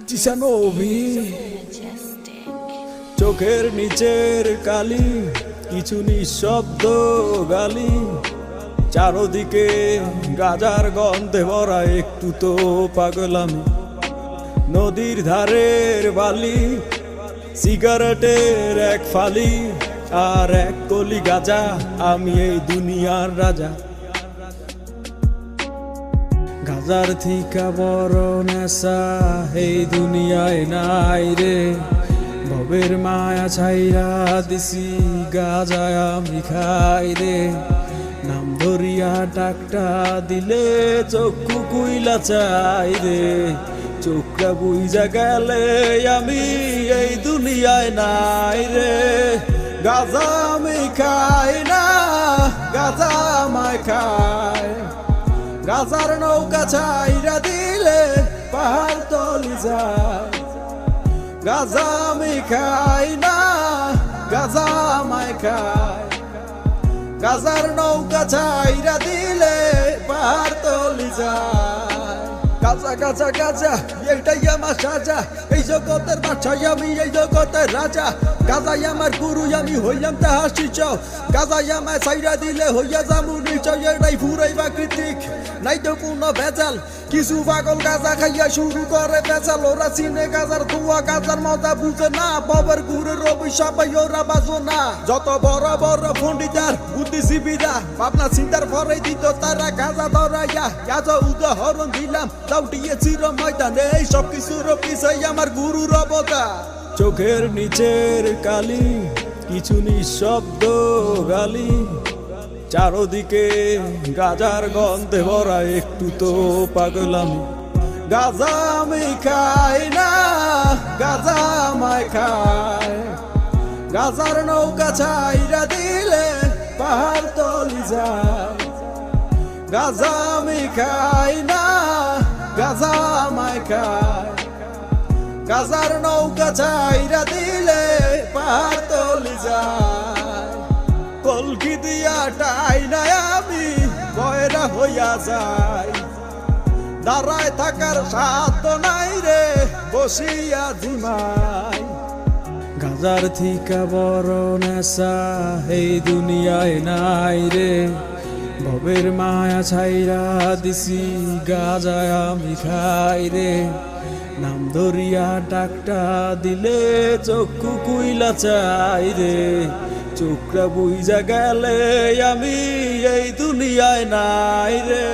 জিসানবি চোখের নিচের কালি কিছু নিঃশব্দ গালি চারদিকে গাজার গন্ধে ভরা একটু তো পাগল আমি নদীর ধারের বালি সিগারেটের এক ফালি আর এক কলি গাজা আমি এই দুনিয়ার রাজা গাজার থিকা বড় নেশা এই দুনিয়ায় নাই রে ভবের মায়া ছাইরা দিছি গাজায় আমি খাই রে নাম ধরিয়া ডাকটা দিলে চক্ষু কুইলা চাই রে চোখটা বুইজা গেলে আমি এই দুনিয়ায় নাই রে গাজা আমি খাই না গাজা আমায় খায় গাজার নৌকা ছাইরা দিলে পাহাড় তলি যায় গাজা আমি খাই না গাজা আমায় খায় গাজার নৌকা ছাইরা দিলে পাহাড় তলি যায় গাজা গাজা গাজা এইটাই আমার সাজা এই জগতের বাদশা আমি এই জগতের রাজা গাজাই আমার গুরু আমি হইলাম তাহার শিষ্য গাজাই আমায় ছাইরা দিলে হইয়া যামু নিশ্চয় এটাই পুরাই প্রাকৃতিক নাই তো কোনো ভেজাল কিছু পাগল গাজা খাইয়া শুরু করে বেচাল ওরা চিনে গাজার ধোয়া গাজার মজা বুঝে না বাবার গুরুর অভিশাপে ওরা বাজো না যত বড় বড় পণ্ডিতার বুদ্ধিজীবীরা ভাবনা চিন্তার পরে দিত তারা গাজা ধরাইয়া গাজা উদাহরণ দিলাম দাউটিয়ে চির ময়দানে এই সব কিছুর পিছাই আমার গুরুর অবদান চোখের নিচের কালি কিছু নিঃশব্দ গালি চারদিকে গাজার গন্ধে ভরা একটু তো পাগল আমি গাজা আমি খাই না গাজা আমায় খায় গাজার নৌকা ছাইরা দিলে পাহাড় তলি যায় গাজা আমি খাই না গাজা আমায় খায় গাজার নৌকা ছাইরা দিলে পাহাড় তলি যায় কলকি দিয়া টাই না আমি বয়রা হইয়া যাই দাঁড়ায় থাকার সাধ্য নাই রে বসিয়া ঝিমাই গাজার থিকা বড় নেশা এই দুনিয়ায় নাই রে ভবের মায়া ছাইরা দিছি গাজায় আমি খাই রে নাম ধরিয়া ডাকটা দিলে চক্ষু কুইলা চাই রে চোখটা বুইজা গেলে আমি এই দুনিয়ায় নাই রে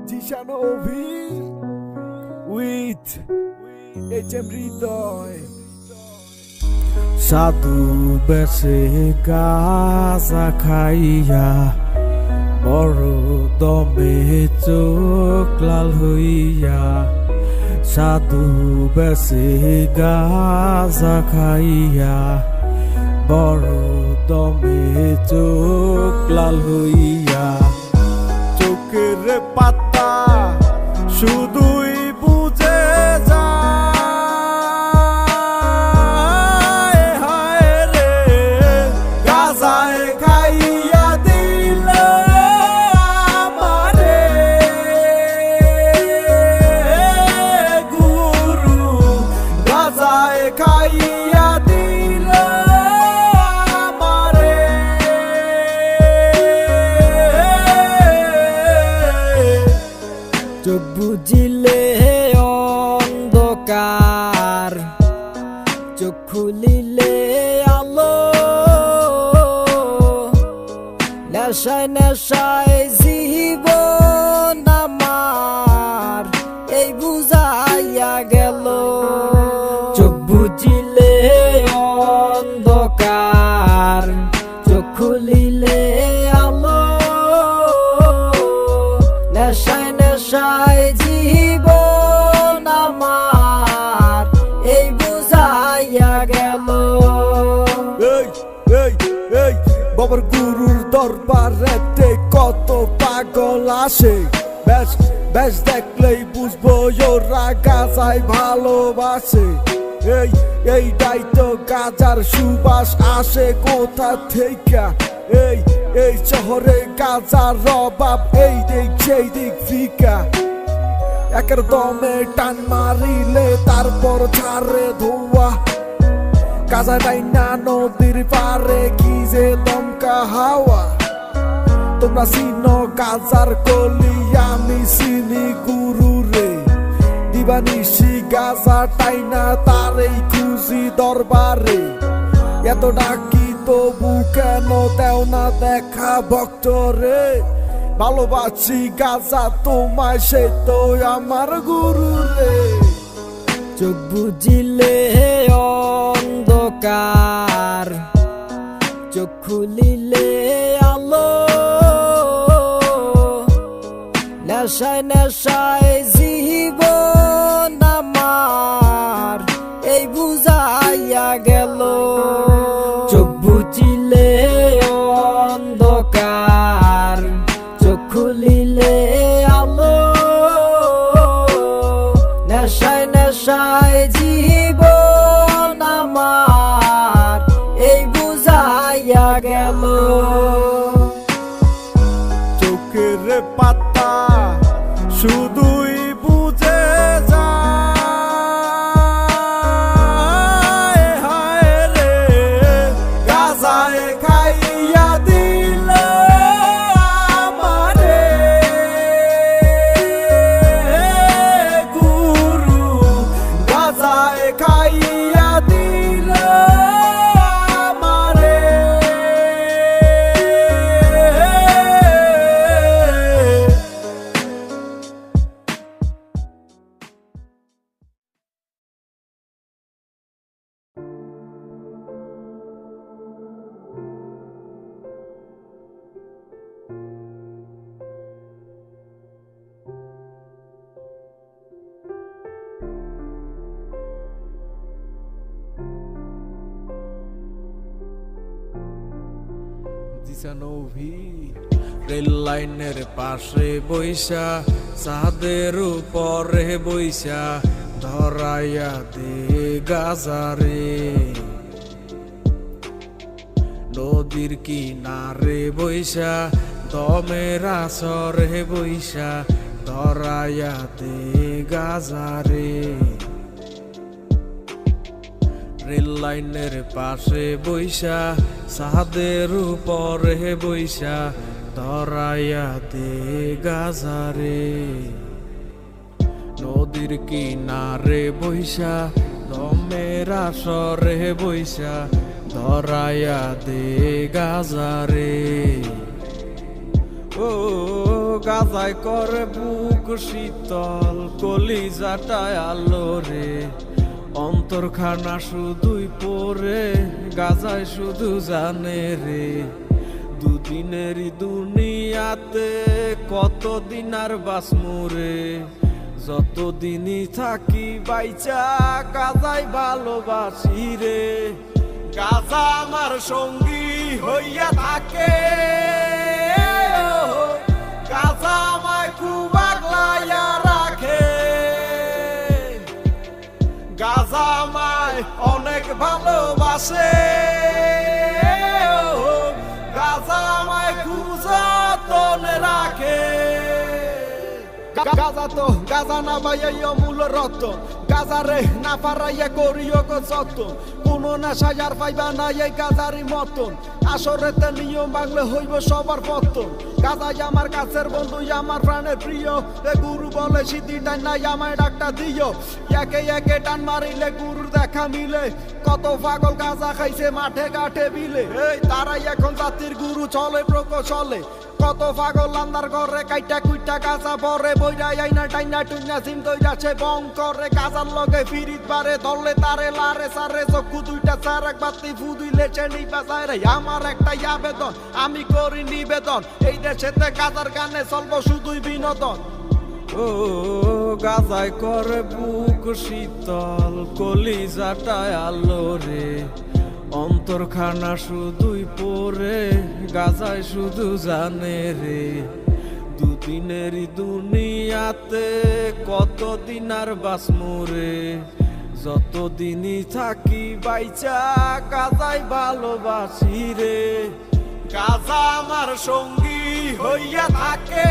জিসানবি উইথ HM হৃদয় সাধু বেশে গাজা খাইয়া বড় দমে চোখ লাল হইয়া সাধু বেশে গাজা খাইয়া বড় দমে চোখ লাল হইয়া চোখের পাতা শুধুই বুঝে যায় হায় রে গাজায় খাইয়া দিলে আমারে গুরু গাজায় খাইয়া দিলে আমারে চোখ বুঝিলে অন্ধকার চোখ খুলিলে আলো নেশায় নেশায় জীবন আমার এই বুঝাইয়া গেল চোখ বুঝিলে অন্ধকার চোখ খুলিলে আলো নেশায় নেশায় জীবন আমার এই বুঝাইয়া গেল বাবার গুরুর দরবারেতে কত পাগল আসে বেশ বেশ দেখলেই বুঝবো ওরা গাজায় ভালোবাসে এইটাই তো গাজার সুবাস আসে কোথা থেকে? এই শহরে গাজার রবাব, এই দিক সেই দিক ফিকা। একের দমে টান মারিলে তারপর ছাড়ে ধোয়া। গাজা ডাইনা নদীর পারে কি যে দমকা হাওয়া। তোমরা চিনো গাজার কলি, আমি চিনি গুরু রে। দিবানিশি গাজা টাইনা তারেই খুঁজি দরবারে। এত ডাকি তবু কেন দেও না দেখা ভক্তরে? ভালোবাসি গাজা তোমায়, সে তো আমার গুরু রে। চোখ বুঝিলে অন্ধকার, চোখ খুলিলে আলো। নেশায় নেশায় জীবন আমার এই বুঝাইয়া গেল। চোখ বুঝিলে অন্ধকার, চোখ খুলিলে আলো। নেশায় নেশায় জীবন আমার এই বুঝাইয়া গেল। চোখের পাতা শুধুই বুঝে যায়, হায় রে গাজায় খাইয়া দিল আমারে গুরু। গাজায় খাইয়া দিল আমারে। রেল লাইনের পাশে বইসা, চাঁদের উপরে বইসা, ধরাইয়া দে গাজারে। নদীর কিনারে বইসা, দমের আসরে বইসা, ধরাইয়া দে গাজারে। রেল লাইনের পাশে বইসা, চাঁদের উপরে বইসা, ধরাইয়া দে গাজারে। নদীর কিনারে বইসা, দমের আসরে বইসা, ধরাইয়া দে গাজারে। ও গাজায় করে বুক শীতল, কলিজাটায় আলো রে। অন্তরখানা শুধুই পরে, গাজায় শুধু জানে রে। দুদিনেরই দুনিয়াতে কতদিন আর বাসমু রে। যতদিনই থাকি বাইচা, গাজায় ভালোবাসি রে। গাজা আমার সঙ্গী হইয়া থাকে, গাজা আমায় খুব আগলাইয়া রাখে। গাজা আমায় অনেক ভালোবাসে, গাজা আমায় খুব যতনে রাখে। গাজা তো গাজা না বাইয়া মূল রতন, গাজা রে না পারাইয়া করিও গো যতন। কোনো নেশায় আর পাইবা না এই গাজারি মতন, আসরেতে নিয়ম ভাঙলে হইব সবার পতন। গাজাই আমার কাছের বন্ধু, আমার প্রাণের প্রিয়। এ গুরু বলে সিদ্ধি টান নাই আমায় ডাকটা দিও। একে একে টান মারিলে গুরুর দেখা মিলে। কত পাগল গাজা খাইছে মাঠে ঘাটে বিলে। এই তারাই এখন জাতির গুরু, চলে প্রকৌশলে। কত পাগল আন্দার ঘরে কাইটা কুইটা গাজা পরে, বইরা আইনা টাইনা টুইনা সিম দইরাছে বং করে। গাজার লগে ফিরিত বারে, ধরলে তারে লারে সারে। চক্ষু দুইটা চার এক বাতি ফুদিলে চেনি বাজায় রে। আমার একটাই আবেদন, আমি করি নিবেদন, এই দেশেতে গাজার গানে চলবো শুধুই বিনোদন। ও গাজায় করে বুক শীতল, কলিজাটায় আলো রে। অন্তরখানা শুধুই পরে, গাজায় শুধু জানে রে। দুদিনেরই দুনিয়াতে কতদিন আর বাসমু রে। যতদিনই থাকি বাইচা গাজাই ভালোবাসি রে। গাজা আমার সঙ্গী হইয়া থাকে,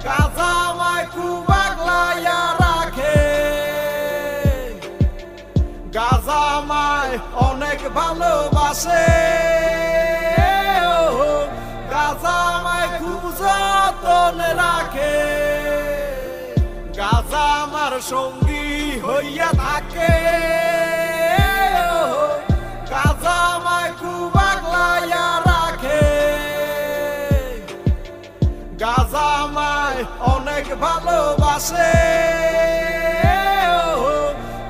গাজা আমায় খুব আগলাইয়া রাখে। গাজা আমায় অনেক ভালোবাসে, গাজা আমায় খুব যতনে রাখে। গাজা আমার সঙ্গী হইয়া থাকে, গাজা আমায় খুব আগলাইয়া রাখে। গাজা আমায় অনেক ভালোবাসে,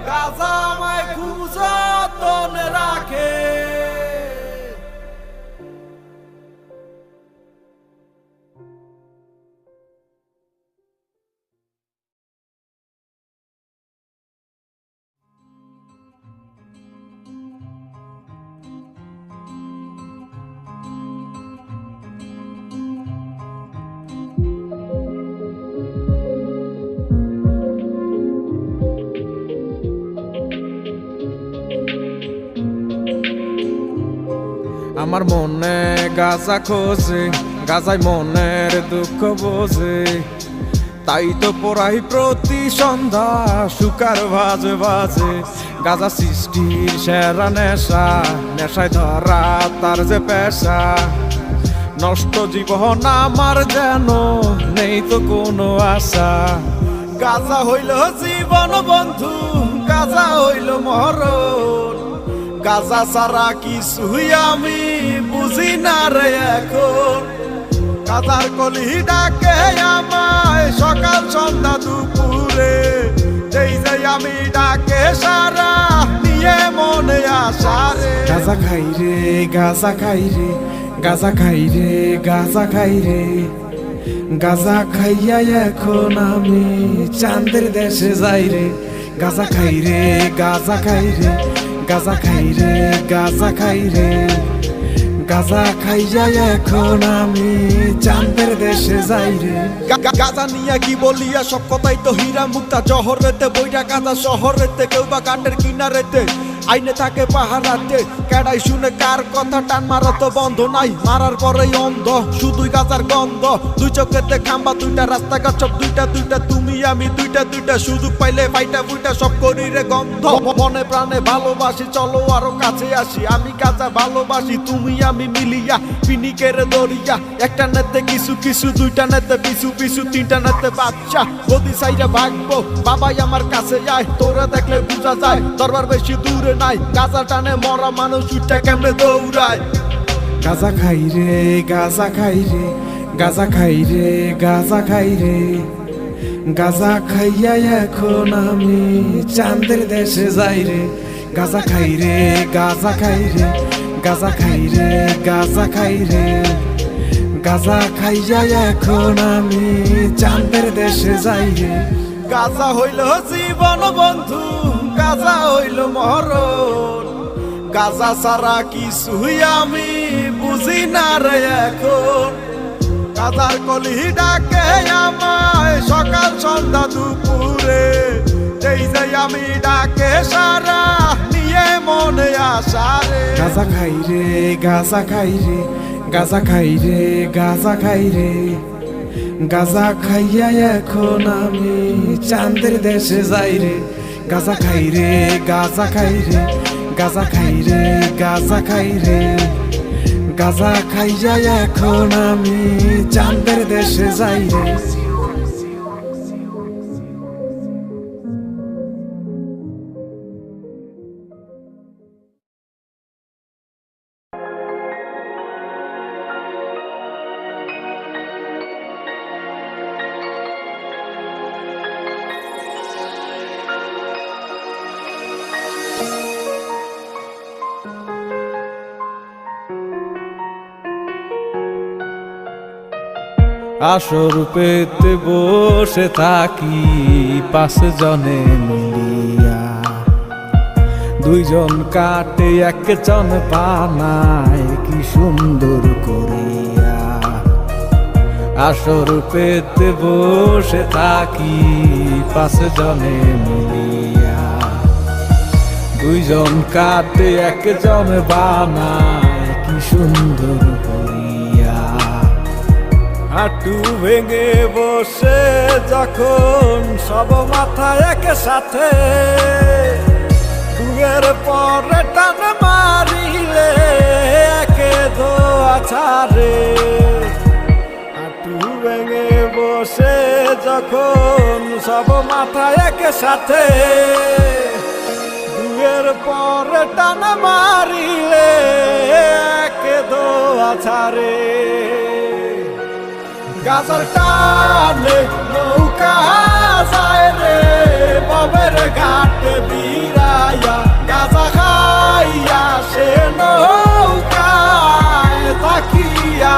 গাজা আমায় খুব যতনে রাখে। আমার মনে গাজা খোঁজে, গাজাই মনের দুঃখ বোঝে। তাই তো পড়াই প্রতি সন্ধ্যা সুকার বাজে বাজে। গাজা সৃষ্টির সেরা নেশা, নেশায় ধরা তার যে পেশা। নষ্ট জীবন আমার যেন নেই তো কোনো আশা। গাজা হইল জীবন বন্ধু, গাজা হইল মরণ। গাজা ছাড়া কিছুই আমি বুঝি না রে এখন। গাজার কলি ডাকে আমায় সকাল সন্ধ্যা দুপুরে। যেই যে আমি ডাকে সারা নিয়ে মনে আসা রে। গাজা খাই রে, গাজা খাই রে, গাজা খাই রে, গাজা খাই রে। গাজা খাইয়া এখন আমি চাঁদের দেশে যাই রে। গাজা খাই রে, গাজা খাই রে, গাজা খাই রে, গাজা খাই রে। গাজা খাইয়া এখন আমি চাঁদের দেশে যাই রে। গাজা নিয়ে কি বলিয়া সব কথাই তো হীরা মুক্তা। জহরেতে বইরা গাজা শহরেতে, কেউ বা কাঠের কিনারেতে আইনে থাকে পাহারাতে। কেডাই শুনে কার কথা, টান মারা তো বন্ধ নাই, মারার পরেই অন্ধ শুধুই গাজার গন্ধ। দুই চোখেতে খাম্বা দুইটা, রাস্তাঘাট সব দুইটা দুইটা। তুমি আমি দুইটা দুইটা, সুযোগ পাইলে ফাইটা ফুইটা সব করি রে গন্ধ। মনে প্রাণে ভালোবাসি, চলো আরো কাছে আসি। আমি গাজা ভালোবাসি, তুমি আমি মিলিয়া পিনিকের দরিয়া। একটা নেতে কিছু কিছু, দুইটা নেতে পিছু পিছু, তিনটা নেতে বাচ্চা। গদি সাইডে ভাগবো, বাবাই আমার কাছে যায়। তোরা দেখলে বুঝা যায় দরবার বেশি দূরে নাই। গাজা টানে মরা মানুষ উঠে কেমনে দৌড়ায়। গাজা খাই রে, গাজা খাই রে, গাজা খাই রে, গাজা খাই রে। গাজা খাইয়া এখন আমি চাঁদের দেশে যাই রে। গাজা খাই রে, গাজা খাই রে, গাজা খাই রে, গাজা খাই রে। গাজা খাইয়া এখন আমি চাঁদের দেশে যাই রে। গাজা হইল জীবন বন্ধু, গাজা হইল মরণ। গাজা ছাড়া কিছুই আমি বুঝি না রে এখন। গাজার কলি ডাকে আমায় সকাল সন্ধ্যা দুপুরে। যেই যে আমি ডাকে সারা নিয়ে মনে আসা রে। গাজা খাই রে, গাজা খাই রে, গাজা খাই রে, গাজা খাই রে। গাজা খাইয়া এখন আমি চাঁদের দেশে যাই রে। গাজা খাই রে, গাজা খাই রে, গাজা খাই রে, গাজা খাই রে। গাজা খাইয়া এখন আমি চাঁদের দেশে যাই রে। আসর পেতে বসে থাকি পাঁচ জনে মিলিয়া। দুইজন কাটে একজন পানায় কি সুন্দর করিয়া। আসর পেতে বসে থাকি 5 জনে মিলিয়া, 2 জন কাটে 1 জন বানায় কি সুন্দর করিয়া। হাঁটু ভেঙে বসে যখন সব মাথা একসাথে, দুয়ের পরে টান মারিলে একে ধোয়া ছাড়ে। হাঁটু ভেঙে বসে যখন সব মাথা একসাথে, দুয়ের পরে টান মারিলে একে ধোয়া ছাড়ে। গাজার টানে নৌকা যায় রে বাবের ঘাটে বিরাইয়া, গাজা খাইয়া সে নৌকায় থাকি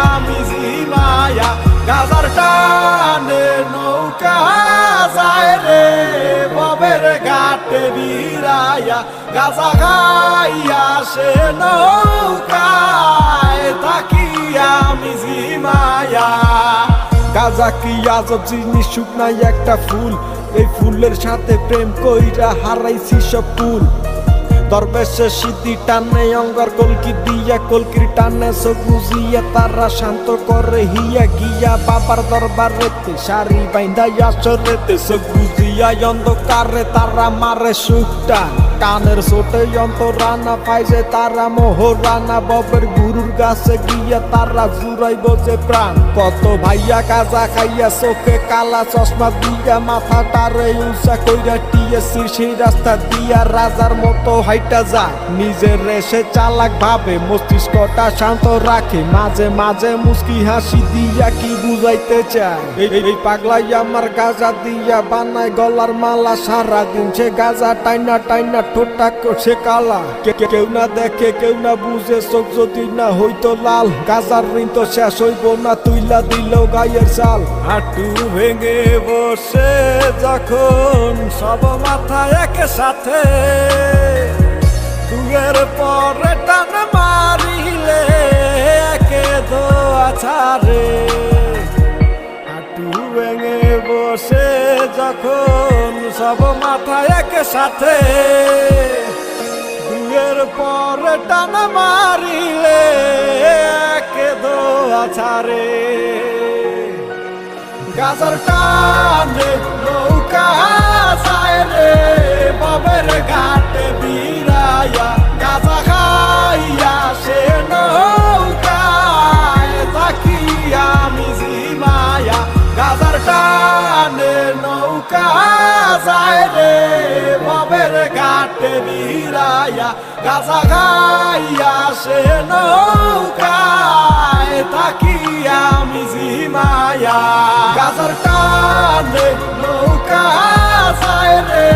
আমি জিমায়া। গাজার টানে নৌকা যায় রে বাবের ঘাটে বিরাইয়া, গাজা খাইয়া সে নৌকায় থাকি আমি জিমায়া। গাজা কি আজব জিনিস, শুকনাই একটা ফুল, এই ফুলের সাথে প্রেম কইরা হারাইছি সব ফুল। দরবেশে সিদ্ধি টানে অঙ্গার কলকি দিয়া, কলকির টানে চোখ বুঝিয়া তারা শান্ত করে হিয়া গিয়া। বাবার দরবারেতে শাড়ি বাইন্দা আসরেতে চোখ বুঝিয়া অন্ধকারে তারা মারে সুখটা। কানের ছোটে অন্তরানা পাইছে তারা মোহরানা, ববের গুরুর গাছে গিয়া তারা জুড়াই বোঝে প্রাণ। কত ভাইয়া গাজা খাইয়া চোখে কালা চশমা দিয়া, মাথা তারে উঁচা কইরা টিয়েছি সেই রাস্তা দিয়া। রাজার মতো হাইটা যায় নিজের রেসে চালাক ভাবে, মস্তিষ্কটা শান্ত রাখে, মাঝে মাঝে মুস্কি হাসি দিয়া কি বুঝাইতে চায়। এই পাগলাই আমার গাজা দিয়া বানায় গলার মালা, সারা দিন সে গাজা টাইনা টাইনা ঠোঁটটা করছে কালা। কেউ না দেখে কেউ না বুঝে, চোখ যদি না হইতো লাল, গাজার ঋণ তো শেষ হইব না তুইলা দিল গায়ের চাল। হাঁটু ভেঙে বসে যখন সব মাথা একসাথে, দুয়ের পরে টান মারিলে একে ধোয়া ছাড়ে। হাঁটু ভেঙে বসে যখন সব মাথা একসাথে, দুয়ের পরে টান মারিলে একে ধোয়া ছাড়ে। গাজার টানে নৌকা যায় রে বাবের ঘাটে বিরাইয়া, গাজা খাইয়া সে নৌকায় থাকি আমি জিমায়া। গাজার টানে নৌকা যায় রে বাবের ঘাটে বিরাইয়া, গাজা খাইয়া সে নৌকায় থাকি আমি জিমায়া। গাজার টানে নৌকা যায় রে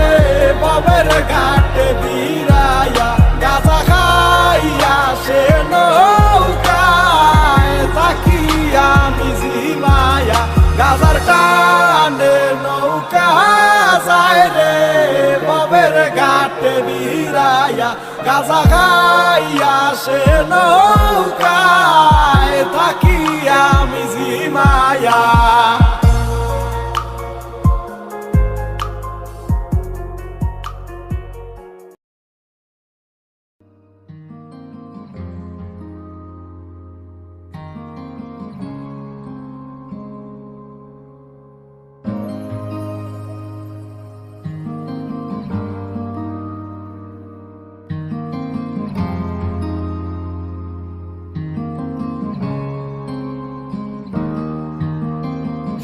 বাবের ঘাটে বিরাইয়া, গাজা খাইয়া সে নৌকায় থাকি আমি জিমায়া। গাজার টানে নৌকা যায় রে বাবের ঘাটে বিরাইয়া, গাজা খাইয়া সে নৌকায় থাকি আমি জিমায়া।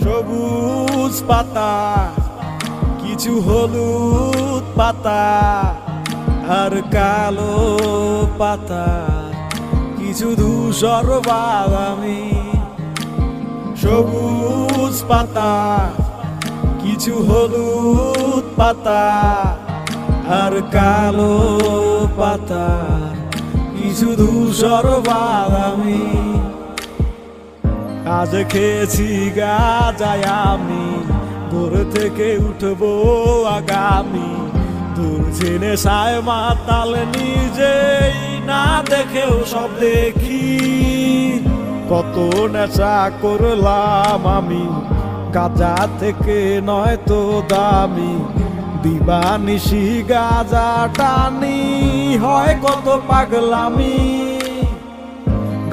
সবুজ পাতা, কিছু হলুদ পাতা, আর কালো পাতা, কিছু ধূসর বাদামি। সবুজ পাতা, কিছু হলুদ পাতা, আর কালো পাতা, কিছু ধূসর বাদামি। আজ খেয়েছি গাজায় আমি, ভোর থেকে উঠবো আগামী। দূর জেনে সায় মাতাল নিজেই না দেখেও সব দেখি। কত নেশা করলাম আমি, গাঁজা থেকে নয় তো দামি, দিবানিশি গাঁজা টানি, হয় কত পাগলামি।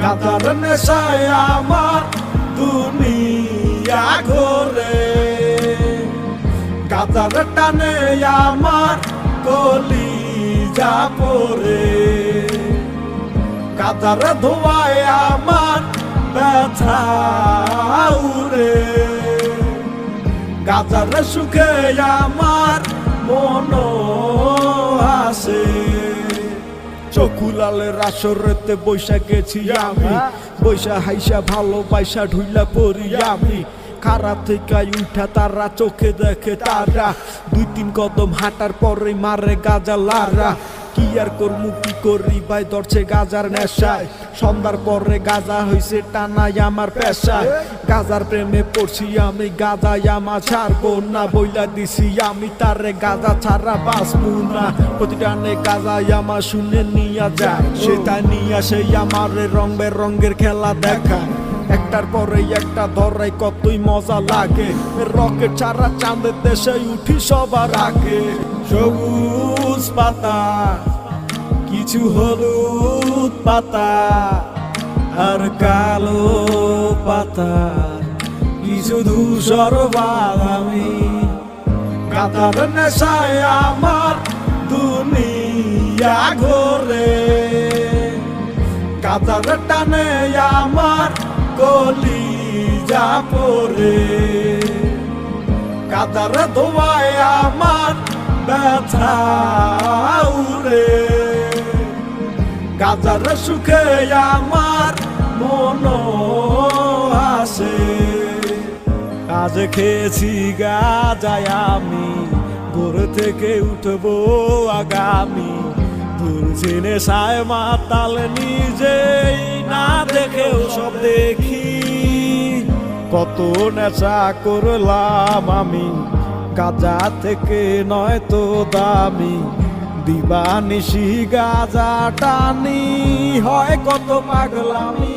গাঁজার নেশায় আমার দুনিয়া ঘোরে, গাঁজার টানে আমার কলিজা পড়ে, গাঁজার ধোয়ায় আমার ব্যথা উড়ে, গাঁজার সুখে আমার মন আসে। চকুলালের আসরেতে বৈশা গেছি আমি, বৈশা হাইসা ভালোবাসা ঢুইলা পড়ি আমি। খারা থেকে উঠা তারা চোখে দেখে তারা, 2-3 কদম হাঁটার পরে মারে গাজা লারা। কি আর করমু কি করি ভাই ধরছে গাজার নেশায়, সন্ধ্যার পরে গাজা হইছে টানাই আমার পেশায়। গাজার প্রেমে পড়ছি আমি, গাজাই আমার ছাড়বো না, বইলা দিছি আমি তারে গাজা ছাড়া বাঁচবো না। প্রতিটানে গাজাই আমার শুনে নিয়া যায়, সেটা নিয়া সেই আমারে রং বেরঙ্গের খেলা দেখায়। একটার পরে একটা ধরাই কতই মজা লাগে, রকেট ছাড়া চাঁদের দেশে উঠি সবার আগে। সবুজ পাতা কিছু হলুদ পাতা, আর কালো পাতা কিছু ধূসর বাদামি। গাঁজার নেশায় আমার দুনিয়া ঘোরে, গাঁজার টানে আমার কলিজা পড়ে, গাঁজার ধোয়ায় আমার ব্যথা উড়ে, গাঁজার সুখে আমার মন আসে। আজ খেয়েছি গাঁজায় আমি, ভোর থেকে উঠবো আগামী। ধরছে নেশায় মাতাল নিজেই না দেখেও সব দেখি, কত নেশা করলাম আমি, গাঁজা থেকে নয় তো দামি, দিবানিশি গাঁজা টানি, হয় কত পাগলামি।